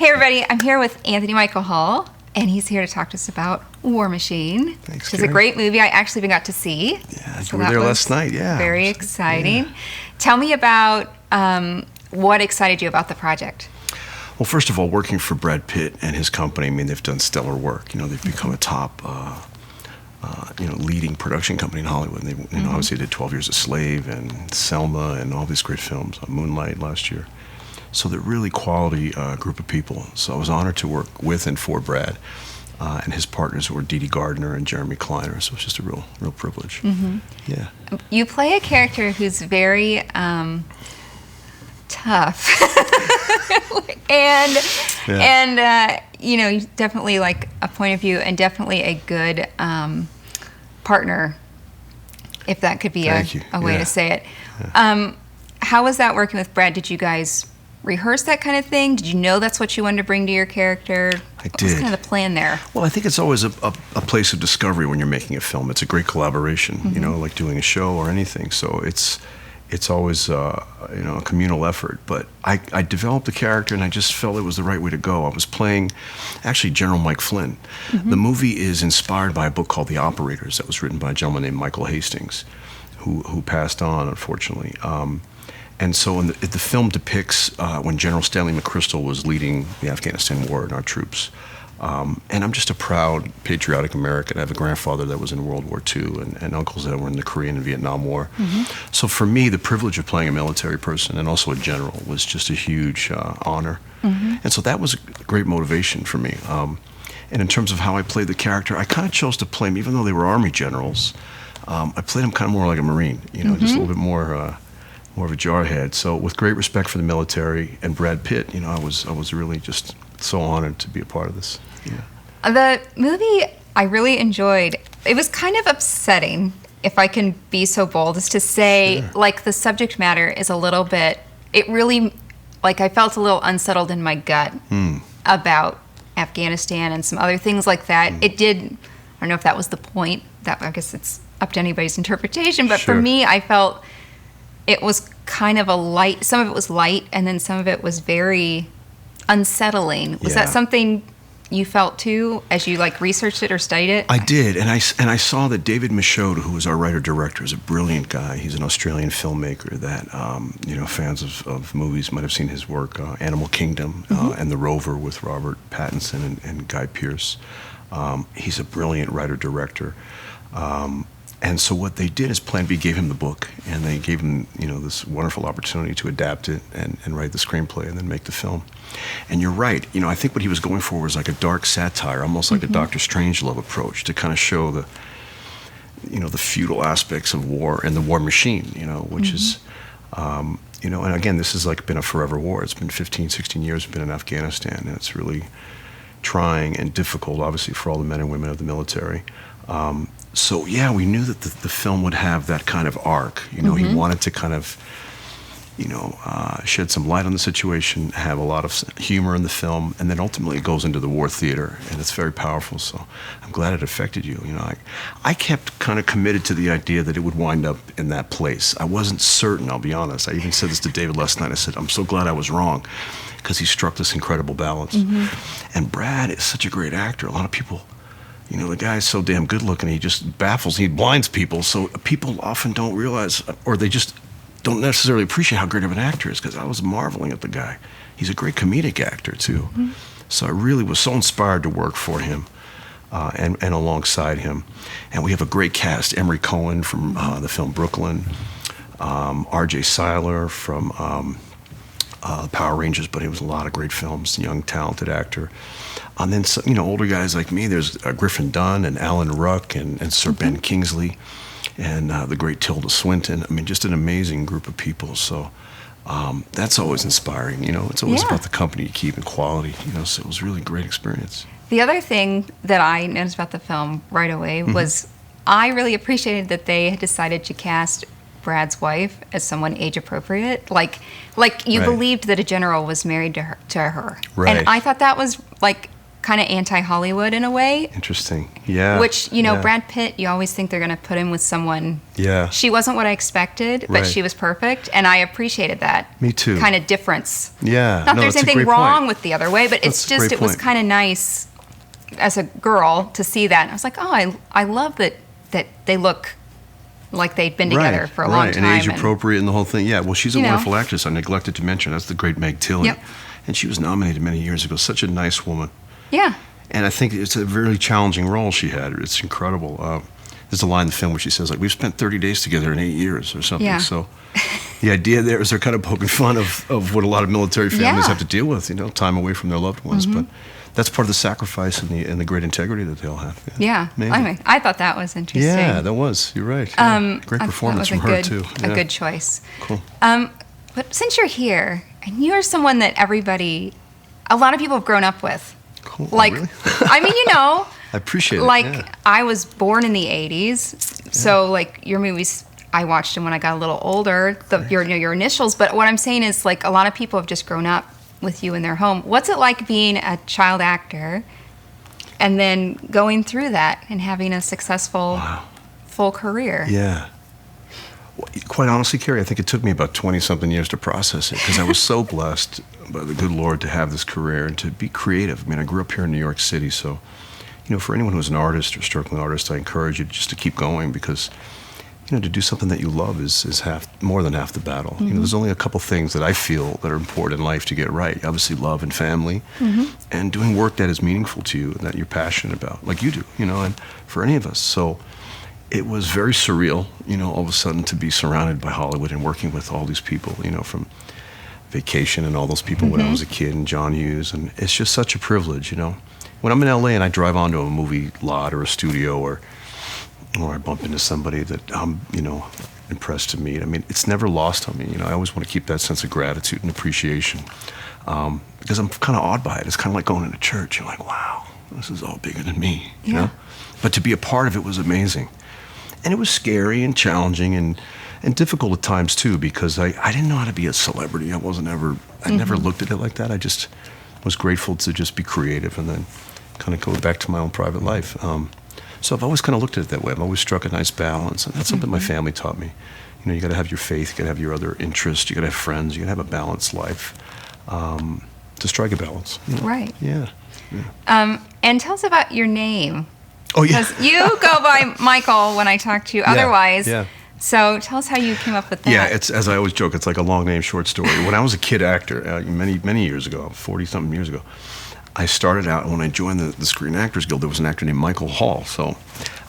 Hey everybody, I'm here with Anthony Michael Hall, and he's here to talk to us about War Machine. Thanks, which is a great movie I actually even got to see. Yeah, you were there last night, yeah. Very exciting. Yeah. Tell me about what excited you about the project. Well, first of all, working for Brad Pitt and his company, I mean, they've done stellar work. You know, they've become a top, leading production company in Hollywood. They, obviously did 12 Years a Slave and Selma and all these great films, Moonlight last year. So they're really quality group of people. So I was honored to work with and for Brad, and his partners were Dee Dee Gardner and Jeremy Kleiner. So it's just a real privilege. Mm-hmm. Yeah. You play a character who's very tough, and definitely like a point of view, and definitely a good partner, if that could be a way to say it. Yeah. How was that working with Brad? Did you guys rehearse that kind of thing? Did you know that's what you wanted to bring to your character? I did. What was kind of the plan there? Well, I think it's always a place of discovery when you're making a film. It's a great collaboration, like doing a show or anything. So it's always a communal effort. But I developed the character, and I just felt it was the right way to go. I was playing, actually, General Mike Flynn. The movie is inspired by a book called The Operators that was written by a gentleman named Michael Hastings, who passed on, unfortunately. And so the film depicts when General Stanley McChrystal was leading the Afghanistan war and our troops. And I'm just a proud, patriotic American. I have a grandfather that was in World War II and uncles that were in the Korean and Vietnam War. So for me, the privilege of playing a military person and also a general was just a huge honor. And so that was a great motivation for me. And in terms of how I played the character, I kind of chose to play him, even though they were Army generals, I played him kind of more like a Marine, just a little bit more of a jarhead. So with great respect for the military and Brad Pitt, I was really just so honored to be a part of this. Yeah. The movie I really enjoyed. It was kind of upsetting, if I can be so bold as to say, like the subject matter is a little bit, it really, like I felt a little unsettled in my gut about Afghanistan and some other things like that. It did, I don't know if that was the point, that I guess it's up to anybody's interpretation, but for me, I felt it was kind of a light, some of it was light, and then some of it was very unsettling. Was that something you felt too as you researched it or studied it? I did, and I saw that David Michaud, who was our writer-director, is a brilliant guy. He's an Australian filmmaker that, fans of movies might have seen his work, Animal Kingdom and The Rover with Robert Pattinson and Guy Pearce. He's a brilliant writer-director. And so what they did is Plan B gave him the book, and they gave him, this wonderful opportunity to adapt it and write the screenplay and then make the film. And you're right. I think what he was going for was like a dark satire, almost like a Dr. Strangelove approach to kind of show the futile aspects of war and the war machine, which is, and again, this has been a forever war. It's been 15, 16 years we've been in Afghanistan, and it's really trying and difficult, obviously, for all the men and women of the military. So yeah, we knew that the film would have that kind of arc. He wanted to kind of, shed some light on the situation, have a lot of humor in the film, and then ultimately it goes into the war theater, and it's very powerful. So I'm glad it affected you. I kept kind of committed to the idea that it would wind up in that place. I wasn't certain, I'll be honest. I even said this to David last night. I said, I'm so glad I was wrong, because he struck this incredible balance. And Brad is such a great actor. A lot of people, the guy's so damn good looking, he just baffles, he blinds people. So people often don't realize, or they just don't necessarily appreciate how great of an actor he is, because I was marveling at the guy. He's a great comedic actor, too. So I really was so inspired to work for him and alongside him. And we have a great cast. Emery Cohen from the film Brooklyn, R.J. Seiler from Power Rangers, but it was a lot of great films, young, talented actor. And then, older guys like me, there's Griffin Dunn and Alan Ruck and Sir Ben Kingsley and the great Tilda Swinton. I mean, just an amazing group of people. So that's always inspiring. It's always about the company you keep and quality. So it was really a great experience. The other thing that I noticed about the film right away was I really appreciated that they had decided to cast Brad's wife as someone age appropriate. Like you believed that a general was married to her. Right. And I thought that was kind of anti-Hollywood in a way. Interesting. Yeah. Which, you know, Brad Pitt, you always think they're going to put him with someone. Yeah. She wasn't what I expected, but she was perfect, and I appreciated that. Me too. Kind of difference. Yeah. Not that there's anything wrong point. with the other way, but That's it's just, it was kind of nice as a girl to see that. And I was like, oh, I love that they look like they'd been together for a long time. And age appropriate and the whole thing. Yeah, well, she's a wonderful know. actress. I neglected to mention, that's the great Meg Tilly. Yep. And she was nominated many years ago. Such a nice woman. Yeah. And I think it's a really challenging role she had. It's incredible. There's a line in the film where she says, like, we've spent 30 days together in 8 years or something. Yeah. So the idea there is they're kind of poking fun of what a lot of military families have to deal with, you know, time away from their loved ones. But that's part of the sacrifice and the great integrity that they'll have. Yeah. I mean, I thought that was interesting. Yeah, that was. You're right. Yeah. Great performance from her, too. A good choice. Cool. But since you're here, and you're someone that a lot of people have grown up with. Cool. Like, really? I mean, you know. I appreciate it. Like, I was born in the 80s, so, like, your movies, I watched them when I got a little older, your initials. But what I'm saying is, like, a lot of people have just grown up with you in their home. What's it like being a child actor and then going through that and having a successful, full career? Yeah. Well, quite honestly, Carrie, I think it took me about 20-something years to process it because I was so blessed by the good Lord to have this career and to be creative. I mean, I grew up here in New York City, so, you know, for anyone who's an artist or struggling artist, I encourage you just to keep going because, you know, to do something that you love is more than half the battle. You know, there's only a couple things that I feel that are important in life to get right. Obviously, love and family, and doing work that is meaningful to you and that you're passionate about, like you do, you know, and for any of us. So it was very surreal, you know, all of a sudden to be surrounded by Hollywood and working with all these people, you know, from Vacation and all those people when I was a kid, and John Hughes, and it's just such a privilege, you know. When I'm in LA and I drive onto a movie lot or a studio or I bump into somebody that I'm, you know, impressed to meet, I mean, it's never lost on me, you know. I always want to keep that sense of gratitude and appreciation because I'm kind of awed by it. It's kind of like going into church. You're like, wow, this is all bigger than me, you know. But to be a part of it was amazing. And it was scary and challenging and difficult at times too, because I didn't know how to be a celebrity. I never looked at it like that. I just was grateful to just be creative and then kind of go back to my own private life. So I've always kind of looked at it that way. I've always struck a nice balance, and that's something my family taught me. You know, you got to have your faith, you got to have your other interests, you got to have friends, you got to have a balanced life to strike a balance. You know? Right. Yeah. And tell us about your name. Oh, yeah. Because you go by Michael when I talk to you otherwise. Yeah. So tell us how you came up with that. Yeah, it's, as I always joke, it's like a long name, short story. When I was a kid actor, many years ago, 40-something years ago, I started out, when I joined the Screen Actors Guild, there was an actor named Michael Hall. So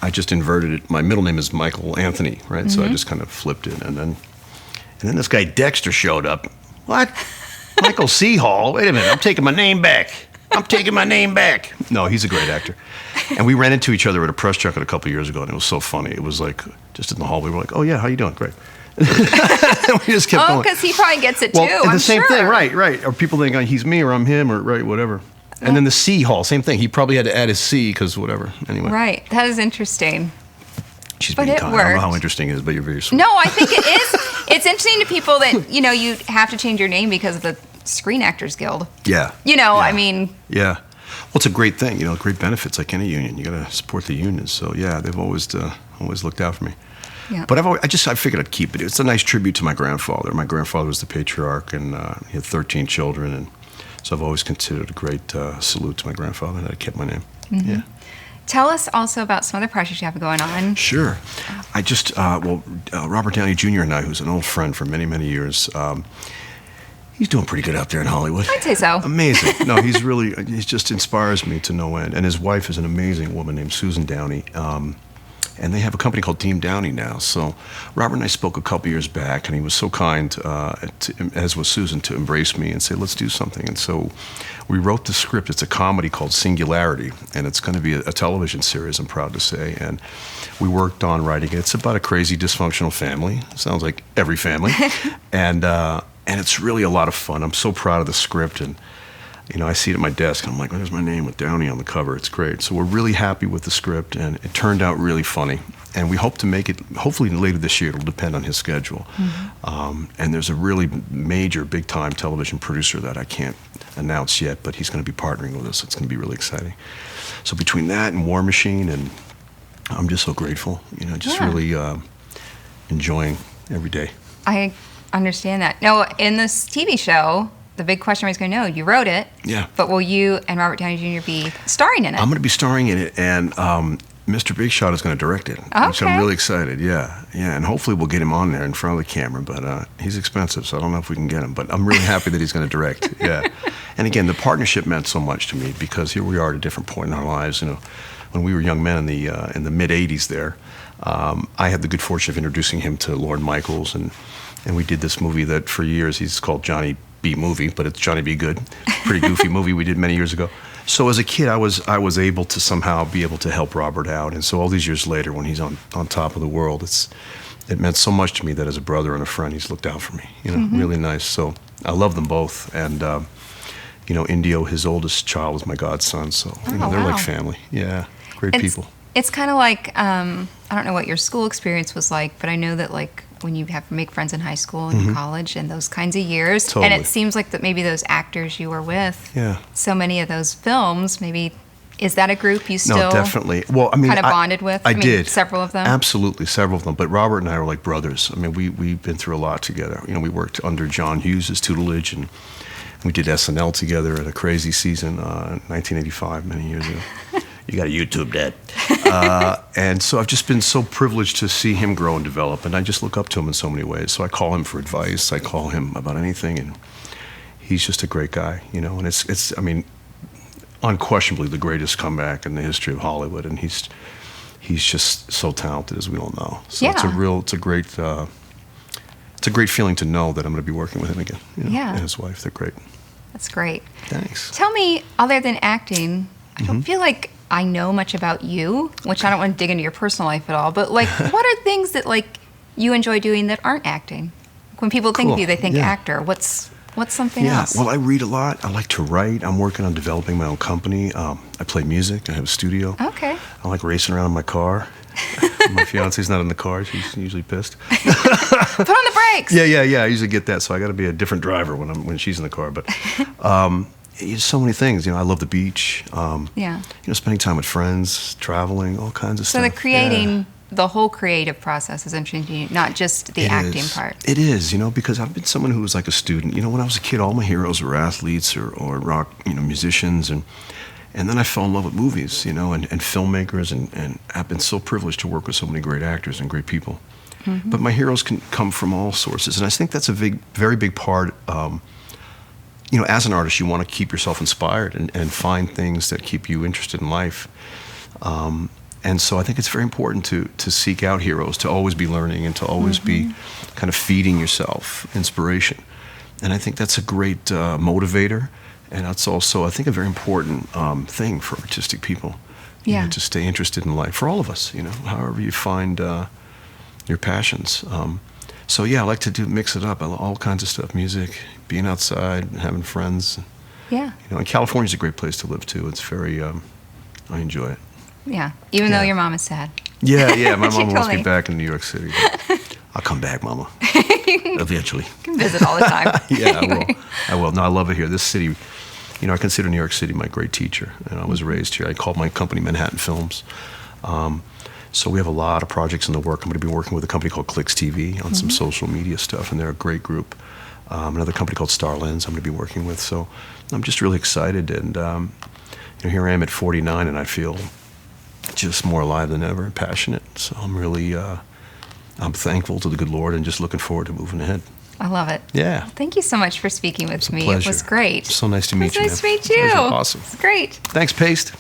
I just inverted it. My middle name is Michael Anthony, right? So I just kind of flipped it. And then this guy Dexter showed up. What? Michael C. Hall? Wait a minute, I'm taking my name back. No, he's a great actor. And we ran into each other at a press junket a couple years ago, and it was so funny. It was like, just in the hall, we were like, oh yeah, how you doing? Great. We just kept going. Oh, because he probably gets it well, too, the same thing, right. Or people think he's me or I'm him or right, whatever. And then the C Hall, same thing. He probably had to add his C because whatever. Anyway. Right. That is interesting. She's being kind. I don't know how interesting it is, but you're very sweet. No, I think it is. It's interesting to people that, you know, you have to change your name because of the Screen Actors Guild. Yeah. You know, yeah. I mean. Yeah. Well, it's a great thing, you know, great benefits like any union. You got to support the unions. So, yeah, they've always looked out for me. Yeah. But I figured I'd keep it. It's a nice tribute to my grandfather. My grandfather was the patriarch, and he had 13 children, and so I've always considered a great salute to my grandfather that I kept my name. Yeah. Tell us also about some other projects you have going on. Sure. I just, Robert Downey Jr. and I, who's an old friend for many, many years, he's doing pretty good out there in Hollywood. I'd say so. Amazing. No, he just inspires me to no end. And his wife is an amazing woman named Susan Downey. And they have a company called Team Downey now. So Robert and I spoke a couple years back, and he was so kind, as was Susan, to embrace me and say, let's do something. And so we wrote the script. It's a comedy called Singularity, and it's going to be a television series, I'm proud to say. And we worked on writing it. It's about a crazy, dysfunctional family. Sounds like every family. And it's really a lot of fun. I'm so proud of the script, and I see it at my desk, and I'm like, there's my name with Downey on the cover. It's great. So we're really happy with the script, and it turned out really funny. And we hope to make it, hopefully later this year. It'll depend on his schedule. And there's a really major, big-time television producer that I can't announce yet, but he's going to be partnering with us. It's going to be really exciting. So between that and War Machine, and I'm just so grateful, just really enjoying every day. I understand that. Now, in this TV show, the big question I was going to know, you wrote it. Yeah. But will you and Robert Downey Jr. be starring in it? I'm going to be starring in it, and Mr. Big Shot is going to direct it, which I'm really excited. Yeah, and hopefully we'll get him on there in front of the camera, but he's expensive, so I don't know if we can get him, but I'm really happy that he's going to direct. Yeah. And again, the partnership meant so much to me, because here we are at a different point in our lives. When we were young men in the mid-'80s there, I had the good fortune of introducing him to Lorne Michaels, and we did this movie that for years he's called Johnny B. Movie, but it's Johnny B. Good. Pretty goofy movie we did many years ago. So as a kid, I was able to somehow be able to help Robert out, and so all these years later, when he's on top of the world, it meant so much to me that as a brother and a friend, he's looked out for me. Really nice. So I love them both, and Indio, his oldest child, is my godson. So they're like family. Yeah, great people. It's kind of like I don't know what your school experience was like, but I know that like when you have to make friends in high school and college and those kinds of years. Totally. And it seems like that maybe those actors you were with, so many of those films, maybe, is that a group you still definitely. Well, kind of bonded with? I did. Several of them? Absolutely, several of them. But Robert and I were like brothers. We've been through a lot together. We worked under John Hughes' tutelage, and we did SNL together at a crazy season in 1985, many years ago. You got to YouTube that. And so I've just been so privileged to see him grow and develop, and I just look up to him in so many ways. So I call him for advice. I call him about anything, and he's just a great guy, And it's unquestionably the greatest comeback in the history of Hollywood, and he's just so talented, as we all know. So it's a great feeling to know that I'm going to be working with him again. And his wife, they're great. That's great. Thanks. Tell me, other than acting, I don't feel like I know much about you, which I don't want to dig into your personal life at all, but like, what are things that like you enjoy doing that aren't acting? When people think of you, they think actor. What's something else? Well, I read a lot. I like to write. I'm working on developing my own company. I play music. I have a studio. Okay. I like racing around in my car. My fiance's not in the car. She's usually pissed. Put on the brakes. Yeah. I usually get that, so I got to be a different driver when she's in the car. But so many things. I love the beach. Spending time with friends, traveling, all kinds of stuff. So the whole creative process is interesting to you, not just the acting part. It is, because I've been someone who was like a student. When I was a kid, all my heroes were athletes or rock, musicians, and then I fell in love with movies, and filmmakers, and I've been so privileged to work with so many great actors and great people. But my heroes can come from all sources, and I think that's a very big part. As an artist, you want to keep yourself inspired and find things that keep you interested in life. And so I think it's very important to seek out heroes, to always be learning and to always be kind of feeding yourself inspiration. And I think that's a great motivator. And that's also, I think, a very important thing for artistic people. To stay interested in life. For all of us, however you find your passions. So I like to mix it up. I love all kinds of stuff, music, being outside, having friends. Yeah. And California's a great place to live too. It's very, I enjoy it. Yeah, even though your mom is sad. Yeah. My mom wants me back in New York City. I'll come back, Mama. Eventually. You can visit all the time. I will. No, I love it here. This city, I consider New York City my great teacher, and I was raised here. I called my company Manhattan Films. So we have a lot of projects in the work. I'm going to be working with a company called Clicks TV on some social media stuff, and they're a great group. Another company called Star Lens I'm going to be working with. So I'm just really excited, and here I am at 49, and I feel just more alive than ever and passionate. So I'm really, I'm thankful to the good Lord and just looking forward to moving ahead. I love it. Yeah. Thank you so much for speaking with me. Pleasure. It was great. So nice to meet you. Nice to meet you. Awesome. It's great. Thanks, Paste.